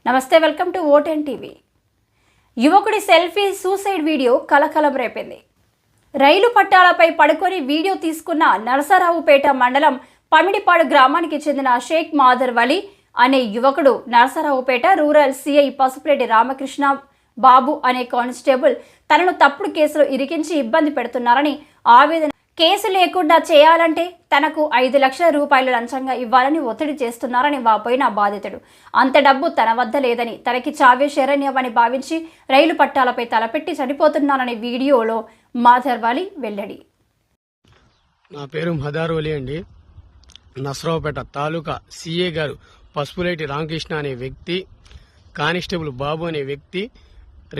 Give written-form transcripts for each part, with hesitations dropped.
నమస్తే, welcome to ఓటెన్ TV. యువకుడి selfie suicide video కలకలం రేపింది. రైలు పట్టాలపై పడుకొని వీడియో తీసుకున్న నరసరావుపేట మండలం పమిడిపాడు గ్రామానికి చెందిన షేక్ మాదర్ వలి అనే యువకుడు నరసరావుపేట రూరల్ సిఐ పసుపురెడ్డి రామకృష్ణ బాబు అనే కానిస్టేబుల్ తనను తప్పుడు కేసులో ఇరికించి ఇబ్బంది పెడుతున్నారని ఆవేదన. కేసు లేకుండా చేయాలంటే తనకు 5 లక్షల రూపాయలు లంచంగా ఇవ్వాలని ఒత్తిడి చేస్తున్నారని వాపోయిన బాధితుడు. అంత డబ్బు తన వద్ద లేదని, తనకి చావే శరణ్యమని భావించి రైలు పట్టాలపై తలపెట్టి చనిపోతున్నారని వీడియోలో మాదర్ వలి వెల్లడి. నా పేరు మదార్ వలి అండి. నసరావుపేట తాలూకా సిఏ గారు పసుపులేటి రామకృష్ణ అనే వ్యక్తి, కానిస్టేబుల్ బాబు అనే వ్యక్తి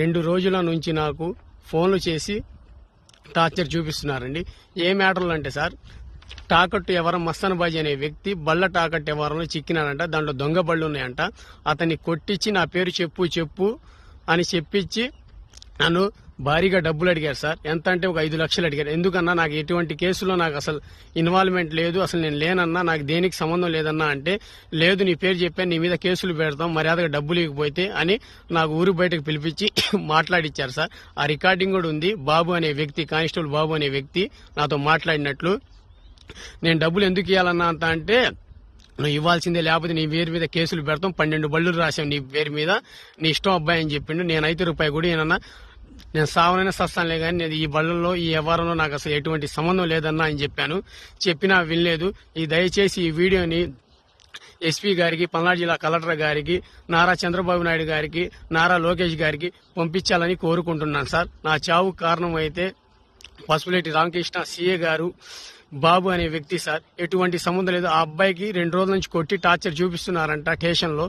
2 రోజుల నుంచి నాకు ఫోన్లు చేసి టార్చర్ చూపిస్తున్నారండి. ఏ మ్యాటర్లు అంటే సార్, టాకట్టు ఎవరం మస్తానబాజీ అనే వ్యక్తి బళ్ళ టాకట్టు ఎవరంలో చిక్కినాడంట. దాంట్లో దొంగ బళ్ళు ఉన్నాయంట. అతన్ని కొట్టించి నా పేరు చెప్పు అని చెప్పించి నన్ను భారీగా డబ్బులు అడిగారు సార్. ఎంత అంటే ఒక 5 లక్షలు అడిగారు. ఎందుకన్నా నాకు ఎటువంటి కేసులో నాకు అసలు ఇన్వాల్వ్మెంట్ లేదు, అసలు నేను లేనన్నా, నాకు దేనికి సంబంధం లేదన్నా అంటే, లేదు నీ పేరు చెప్పాను, నీ మీద కేసులు పెడతాం, మర్యాదగా డబ్బులు ఇవ్వకపోతే అని నాకు ఊరు బయటకు పిలిపించి మాట్లాడిచ్చారు సార్. ఆ రికార్డింగ్ కూడా ఉంది. బాబు అనే వ్యక్తి, కానిస్టేబుల్ బాబు అనే వ్యక్తి నాతో మాట్లాడినట్లు. నేను డబ్బులు ఎందుకు ఇవ్వాలన్నా అంత అంటే, నువ్వు ఇవ్వాల్సిందే, లేకపోతే నీ పేరు మీద కేసులు పెడతాం, 12 బళ్ళు రాసాం నీ పేరు మీద, నీ ఇష్టం అబ్బాయి అని చెప్పిండు. నేనైతే రూపాయి కూడా ఏమన్నా, నేను సావనైనా సస్తానులే కానీ నేను ఈ బళ్ళల్లో ఈ వ్యవహారంలో నాకు అసలు ఎటువంటి సంబంధం లేదన్నా అని చెప్పాను. చెప్పినా వినలేదు. దయచేసి ఈ వీడియోని ఎస్పీ గారికి, పల్నాడు జిల్లా కలెక్టర్ గారికి, నారా చంద్రబాబు నాయుడు గారికి, నారా లోకేష్ గారికి పంపించాలని కోరుకుంటున్నాను సార్. నా చావు కారణం అయితే పసుపులేటి రామకృష్ణ సిఏ గారు బాబు అనే వ్యక్తి సార్. ఎటువంటి సంబంధం లేదు. ఆ అబ్బాయికి 2 రోజుల నుంచి కొట్టి టార్చర్ చూపిస్తున్నారంట స్టేషన్లో.